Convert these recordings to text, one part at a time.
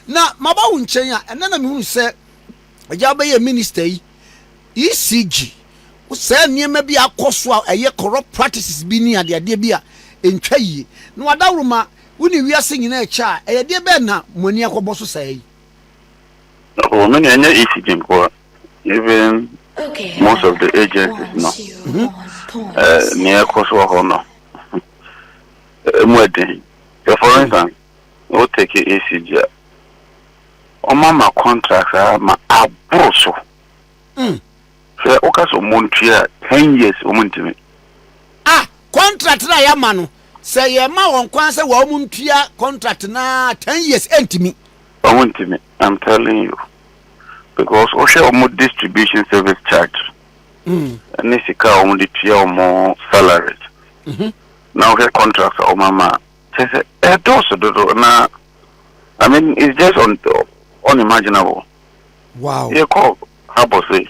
na maba wo nchen a ena na me hu se agya ba ye minister yi ECG wo se niema bi akoso a eye corrupt practices bi ni ade bi a entwa yi na wadawroma wo ni wiase nyina echa eye de be na moni akobo so sai oh many ECG ko even most of the agencies no near Kosovo Hono. For instance, we'll take ACG. On my contracts are my abroso. So, Okaso Montreal 10 years, woman. Contract na yamano. Say, your ma on Kwanza Womuntia contract na 10 years empty me. I'm telling you. Because Osha distribution service charge. And this is how the more salaries. Now her contracts are mama. Say now. I mean, it's just unimaginable. Wow. You call how say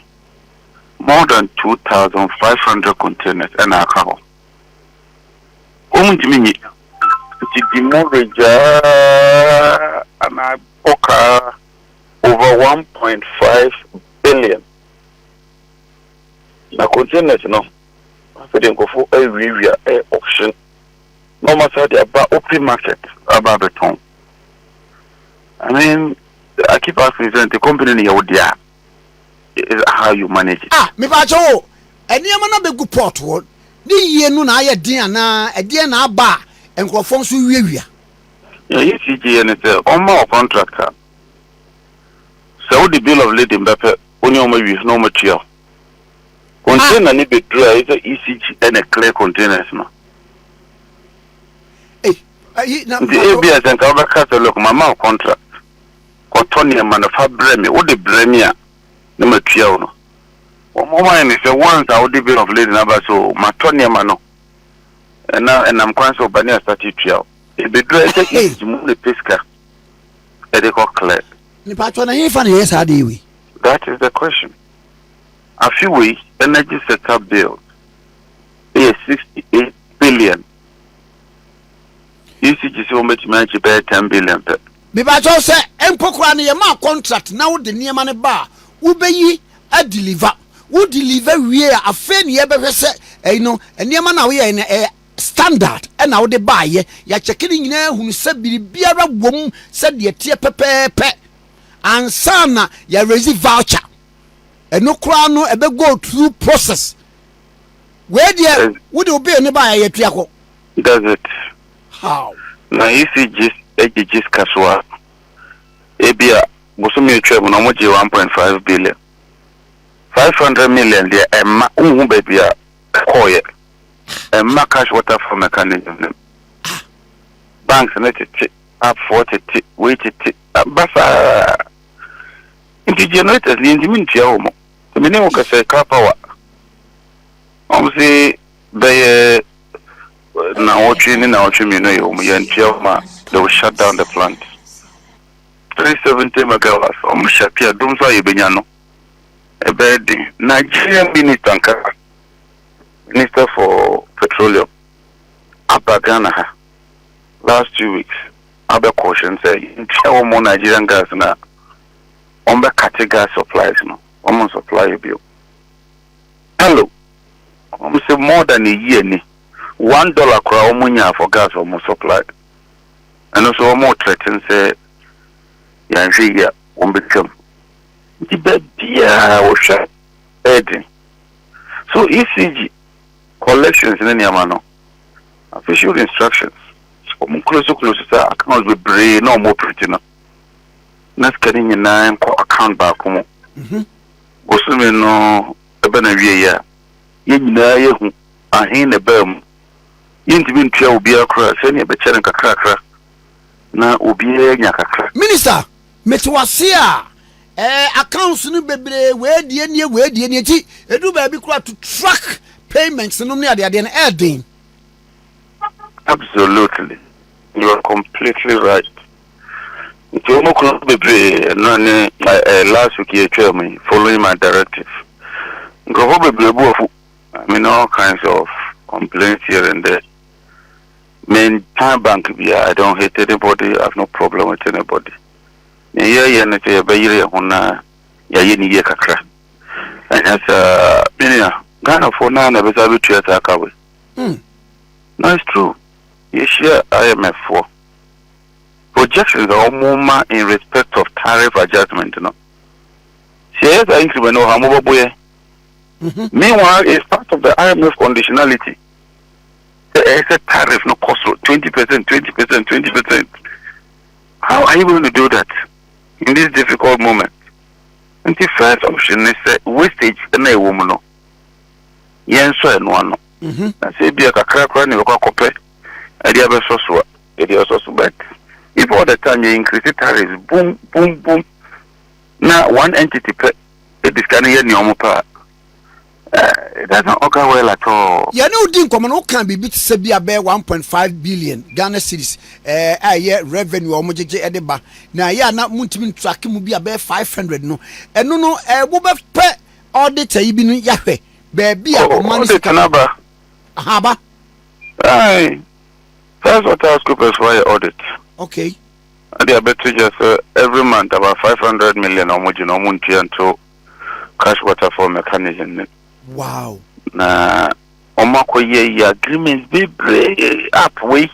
more than 2,500 containers and alcohol. Me, it's demortgage and I book over 1.5 billion. Na containers no. So they go for every auction. No matter the about open market about beton. I mean, I keep asking the company here there is how you manage it. Me ba jo. Eni ama na be gu port wo. Ni yie nu na aye din ana e din na aba enkrofo nso wiewia. Yeah, ECG and it's on my contractor. So the bill of lading bepe only on my use no material. Container ni be dry is a ECG and a clear containers no. The ABS and cover catalog my contract. Cotonia manufacturer me what the bremia no material no. One moment is a once I would the bill of lading about so Matonia mano. And now and I'm quite so banya started trial. It be dry is the pesca. They call clear. That is the question. A few weeks, energy setup bill is 68 billion. ECG so much manage 10 billion. Bibajo say empokra ne ma contract na wo de niema ne ba wo beyi a deliver wie a fe ne ye behwe se no niema na wo ye ne standard e na wo de ba ye ya cheke ni nyina hunu se biribiara wom se de tie pepepe ansana ya raise voucher eno kura no ebe go through process where there would obey ne ba ya tuako. Does it? How? Now ECG kaswa ebia bosumi twem no mo je 1.5 billion 500 million there emma unhu babia koye emma cash water for mechanism banks net up 40 wait basa inti generators ni ndimenti ya omo mene wo kase car power omsi be na watching me no yo ma they will shut down the plant 370 megawatts shapia dumso yebenya no ebedi Nigerian minister for petroleum abagana last 2 weeks abe caution say ntia mo Nigerian gas na ombe cut gas supplies no omo supply bill hello say more than a year ni $1 crore omunya for gas almost supplied. And also more threatened say Yanjia won't become the baby was heading. So ECG collections in any amano official instructions. So close to account with brain no more pretty no. Not getting a 9 account back home. Osumi no ebenawie ya. Yina yehu ahin ne bam. Yintimi ntua obi akra se ne be chere kakra na obi nya kakra. Minister metwase a accounts no bebre we die ne ti edu ba bi kura to track payments no ne ade na airden. Absolutely, you are completely right. Nti mo kura bebre no ne last week you tell me following my directive. Go bebre bu ofu. I mean all kinds of complaints here and there. Main time bank I don't hate anybody, I have no problem with anybody. Yeah, and it's a baby on Yayini Yakakra. And that's Ghana for now, never saw it to attack away. No, it's true. You share IMF for projections are more in respect of tariff adjustment, you know. Shares are increment or Hamoboye. Meanwhile, it's part of the IMF conditionality. There is a tariff, no cost 20%, 20%, 20%. How are you going to do that in this difficult moment? And the first option is wastage in a woman. Yes, and one. I say, be a crack run, you go compare. And the other source, it is also bad. If all the time you increase the tariffs, boom, boom, boom. Now, one entity, it is kind of your power. It doesn't occur well at all. Yeah, no, didn't come on. Can be bit to be about 1.5 billion Ghana cedis. Yeah, revenue or mojaje edeba. Now, yeah, not muntimin tracking will be about 500. No, and no, Boba pet audit a ibinu Yahweh. Baby, money Tanaba. Haba. Aye. First water scoopers for your audit. Okay. And they are better just every month about 500 million or more, you know, munti until cash water for mechanism. Wow. Na omako ye agreements be up way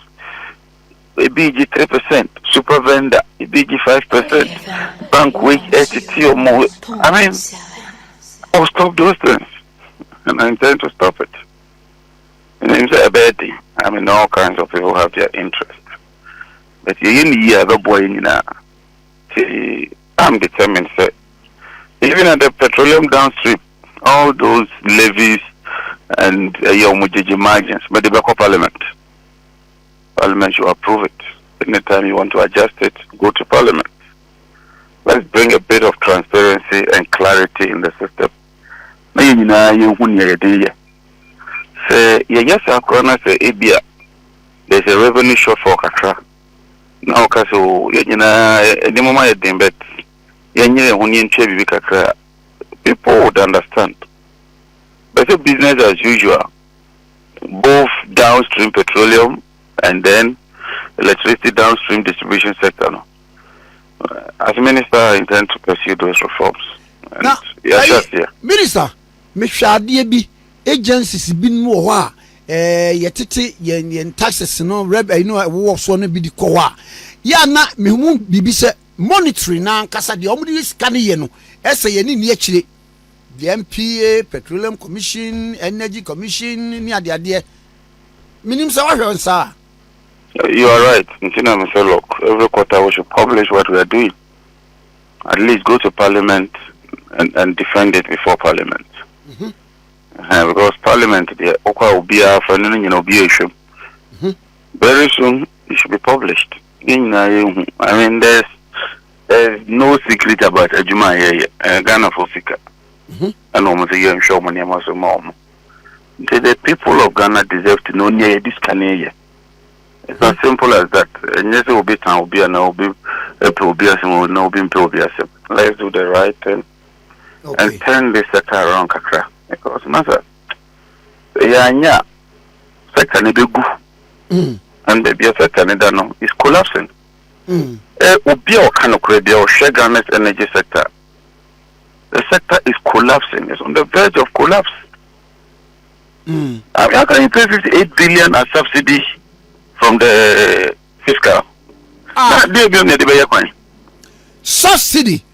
BG 3%, super vendor BG 5%, bank way 80 or more. I mean, I'll stop those things, and I intend to stop it. And it's a bad thing. I mean, all kinds of people have their interest, but you need the boy in now. I'm determined, sir. Even at the petroleum downstream, all those levies and your margins, but the back of Parliament. Parliament should approve it. Anytime you want to adjust it, go to Parliament. Let's bring a bit of transparency and clarity in the system. Say, yes, say, there's a revenue shortfall. Now, the moment people would understand. But it's business as usual, both downstream petroleum and then electricity downstream distribution sector. No? As minister, I intend to pursue those reforms. And now, yeah. Minister, me shadi bi agencies bin mo ho a yetete yen taxes no reb no wo so no bi di ko ho ya na me hu bibi se monitoring na nkasa de omudi scan ye no ese ye ni akire the MPA Petroleum Commission Energy Commission ni ade minim se wa hwe nsa. You are right. Look, every quarter we should publish what we are doing. At least go to Parliament and defend it before Parliament. Because Parliament, will be very soon it should be published. I mean, there's no secret about Ejuma here, Ghana for Sika. And almost a year, I'm sure money was a mom. The people of Ghana deserve to know near this Canadian. It's as simple as that. And yes, it will be time, will be a no, be no, be. Let's do the right thing and turn this sector around, Kakra. Because, master, yeah, sector need to go. And the beer sector is collapsing. Would be all kind of credit or share Ghana's energy sector. The sector is collapsing. It's on the verge of collapse. I mean, how can you pay 58 billion as subsidy from the fiscal? Subsidy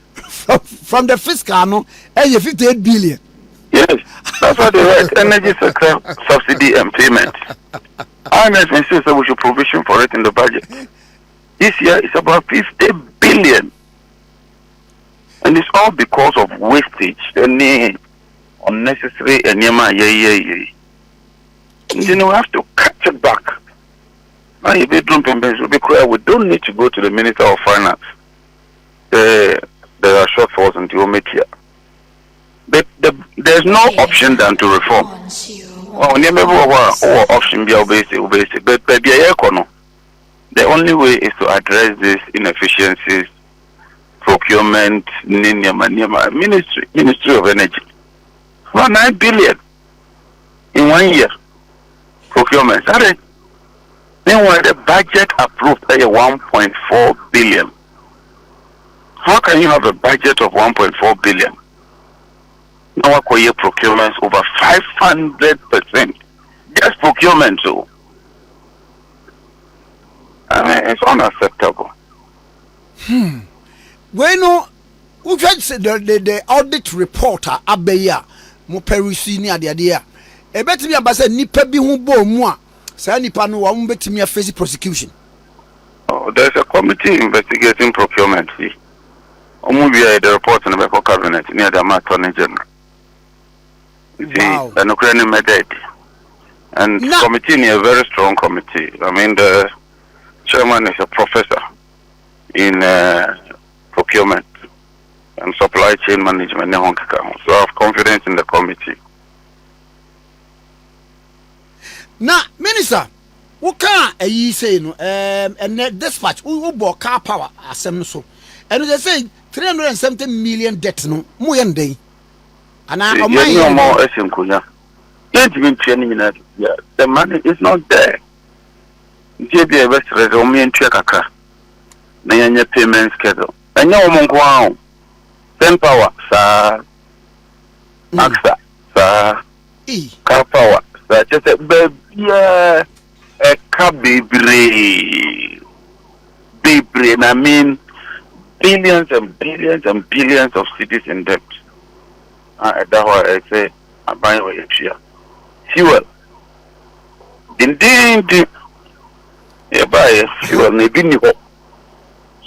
from the fiscal, no, and 58 billion. Yes, that's what they write. Energy sector subsidy and payment. IMF insists that we should provision for it in the budget. This year it's about 50 billion. And it's all because of wastage, any unnecessary and you know, we have to catch it back. Now, if we don't need to go to the Minister of Finance. There are shortfalls in the omit here. But there's no option than to reform. Well, option be obeyed. But the only way is to address these inefficiencies. Procurement, Ministry of Energy. Well, 9 billion in 1 year. Procurement. Meanwhile, the budget approved 1.4 billion. how can you have a budget of 1.4 billion? Now acquire procurements over 500%. Just procurement, so. I mean, it's unacceptable. Bueno, who just the audit reporter Abeya, mo perusi ni adia. E betimi abase nipa bi hu bo mu a, sa nipa no wa mo betimi face prosecution. Oh, there's a committee investigating procurement. See, the report in the cabinet near the Attorney General. Wow. The Ukrainian method. And No. committee is a very strong committee. I mean, the chairman is a professor in procurement and supply chain management. So I have confidence in the committee. Now, Minister, what can you say? No, and dispatch, we bought car power, asem so. And they say 370 million debt, no, more than day. And I no more Essinkuya. Can't even training in that. Yeah, the money is not there. JB West Resomi and Chekaka. Nanya payment schedule. And no one go 10 power, sir. AXA, sir. Car power, sir. Just a baby, yeah. A car baby. Baby, I mean, billions and billions and billions of cities in debt. That's why I say, I'm buying away here. Fuel. Indeed, you buy fuel, maybe new.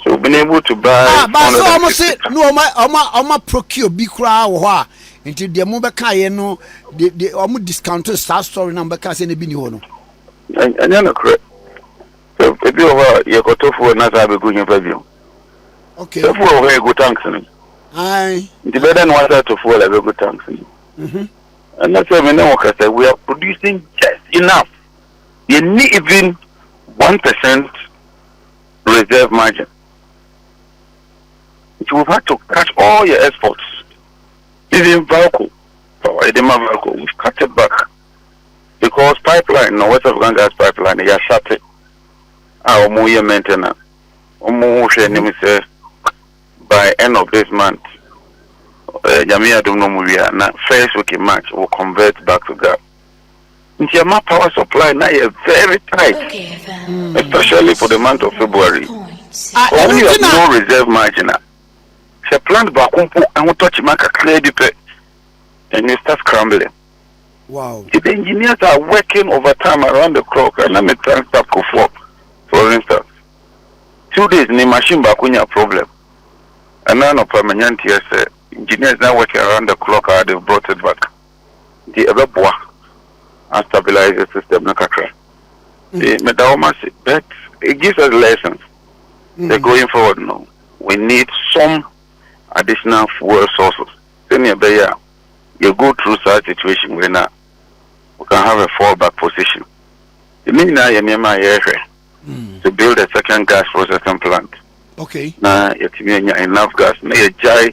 So being able to buy. But so almost say no, my procure be crowd or until the mobile car, no, the almost discounted start story number can say be new. And you're not correct. So if you are, you got to for another good interview. Okay. So for a very good thanks. Aye. The better than water to fall a very good thanks. And that's why we are producing just enough. You need even 1% reserve margin. You will have to cut all your exports. Even Valco, we've cut it back. Because pipeline, no West African gas pipeline, you shut it. Our more maintenance. By end of this month, Jamia don't know first week in March will convert back to gas. My power supply now is very tight, especially for the month of February. When you have no reserve margin, the plant back and we touch mark a clear dip and you start scrambling. Wow. The engineers are working overtime around the clock, and let me transfer for instance. 2 days in the machine back when you have problem. And now no permanent yes, engineers now working around the clock, they've brought it back. The other and stabilize the system. But it gives us lessons. They're going forward now. We need some additional fuel sources. Then you go through such situation where now we can have a fallback position. You mean now to build a second gas processing plant. Okay. Now you enough gas. Now you buy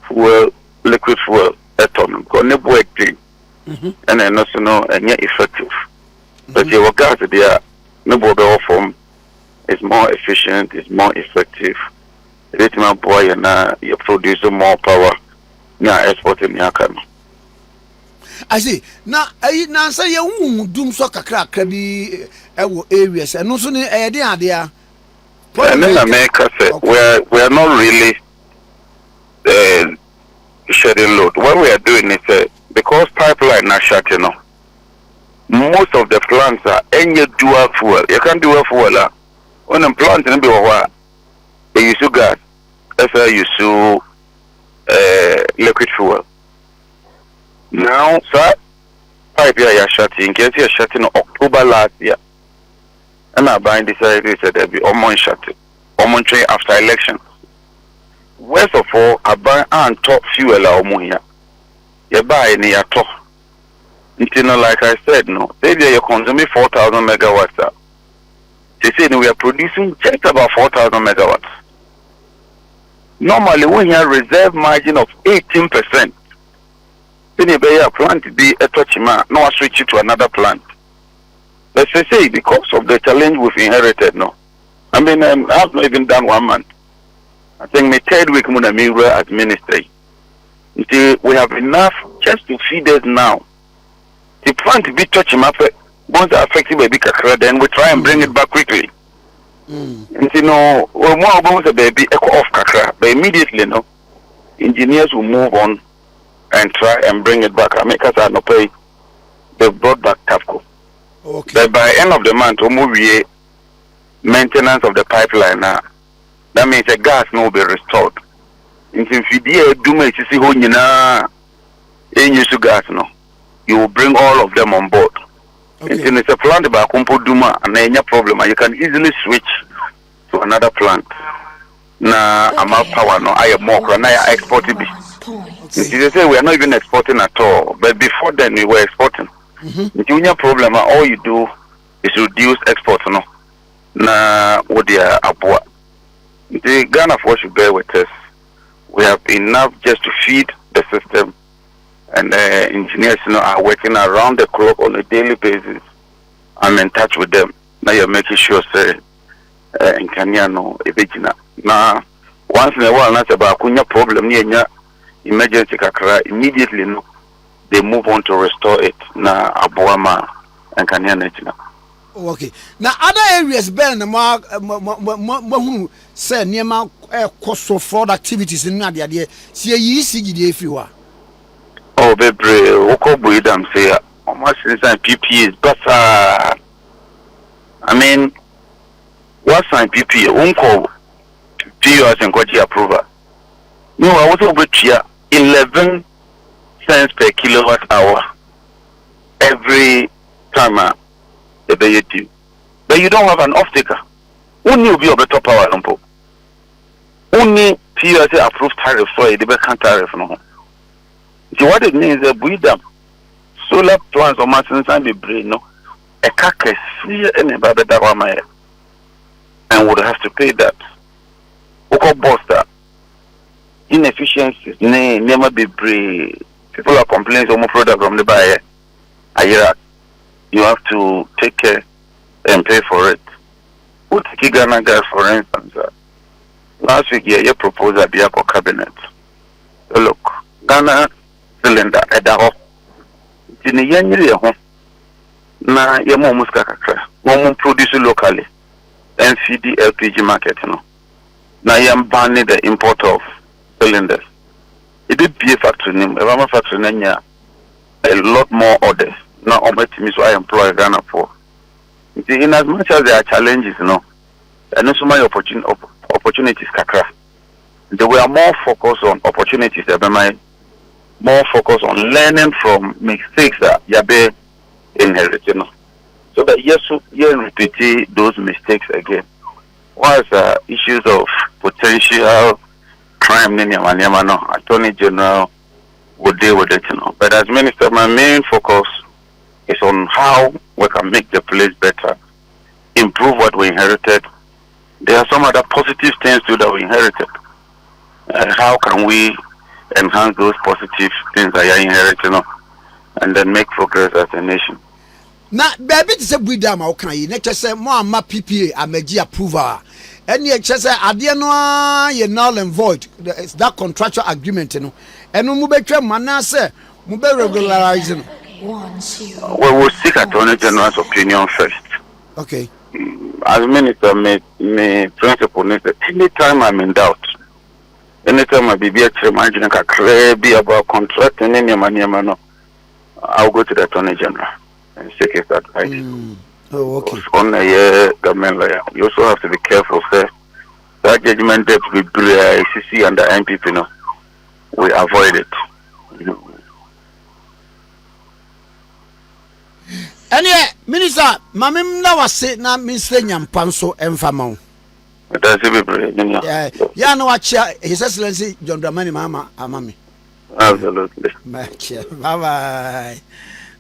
fuel, liquid fuel, ethanol. And then also know and yet effective. But your gas there, no form is more efficient, is more effective. It's my boy and you produce more power. Now exporting your country. I see. Now say you doom so kakra krabi areas and also ni idea. And then America said we are not really shedding load. What we are doing is because pipeline are shut, most of the plants are any dual fuel. You can't do a fuel. When a plant in the they use gas, you use liquid fuel. Now, sir, pipe here shutting. In case you're shutting October last year, and I buying decided there be almost shutting, almost train after election. Worst of all, I buy and top fuel here. You buy any at all. Until like I said, no, maybe you're consuming 4,000 megawatts. They say we are producing just about 4,000 megawatts. Normally, when you have reserve margin of 18%, then you buy a plant to be a touchima, no, I switch it to another plant. Let's say because of the challenge we've inherited, no. I mean, I have not even done 1 month. I think my third week muna me were at ministry. We have enough just to feed us now. The plant to be touching up once affected by big kakra, then we try and bring it back quickly. And we're more about the baby echo off kakra, but immediately engineers will move on and try and bring it back. I make us not pay. They've brought back TAPCO. Okay. But by end of the month, we'll move maintenance of the pipeline now. That means the gas will be restored. If you do make see who you know, gas you will bring all of them on board. Okay. It's a plant by Kumpo Duma and any problem, you can easily switch to another plant. Now I'm out power no, I am more and I export it. They say we are not even exporting at all, but before then we were exporting. The problem, all you do is reduce export no. Na what they are abua. The Ghana force should bear with us. We have enough just to feed the system, and engineers are working around the clock on a daily basis. I'm in touch with them. Now you're making sure say in Kenya no ebejina. Now once in a while that's about kunya problem near emergency kakra immediately they move on to restore it na abuama and Kenya nejina. Okay. Now other areas bear the mark say near cost of fraud activities in Nadia dear. See ye see if you are. Oh baby, Oko Buidam say almost inside PPs, but I mean what's sign PP unko POS and got your approval. No, I was over here 11 cents per kilowatt hour every time but you don't have an off-taker. Only will be a better power lumpo. Only POS approved tariff, so the better tariff no. So what it means is we them solar plants or machines and the brain no a carcass and about that and would have to pay that. Oko boster inefficiencies never be brave. People are complaining of more product from the buyer. You have to take care and pay for it. Put Ghana gas, for instance. Last week, you proposed a Biako cabinet. So look, Ghana cylinder at the home. In the year, na yamo muska kakra. One produce locally and feed the L3aked market. Now I'm banning the import of cylinders. It did be a factory name. If I'm a factory name, a lot more orders. Now, so I employ Ghana for. In as much as there are challenges, and also my opportunities, kakra. They were more focused on opportunities. They were more focused on learning from mistakes that Yabe inherited. So that yes, you repeat those mistakes again. Was issues of potential crime, Attorney General would deal with it, But as Minister, my main focus is on how we can make the place better, improve what we inherited. There are some other positive things too that we inherited. How can we enhance those positive things that are inherited, and then make progress as a nation? Now, baby, to say we damn okay. Next say more ma PPA ameji approval. And you say adiano ye null and void. It's that contractual agreement, And no mube mana say mube regularizing. We will seek Attorney General's opinion first. Okay. As Minister, my principle is that anytime I'm in doubt, anytime I be imagining a clear about contracting any money, I'll go to the Attorney General and seek his advice. Oh, okay. On a government lawyer, you also have to be careful, sir. That judgment that we do ICC and the MPP, we avoid it. And Minister, Mamim now say na Minister Nyampanso Enfamon. That's it, yeah, no, His Excellency John Dramani Mama, Amami. Absolutely. Bye bye.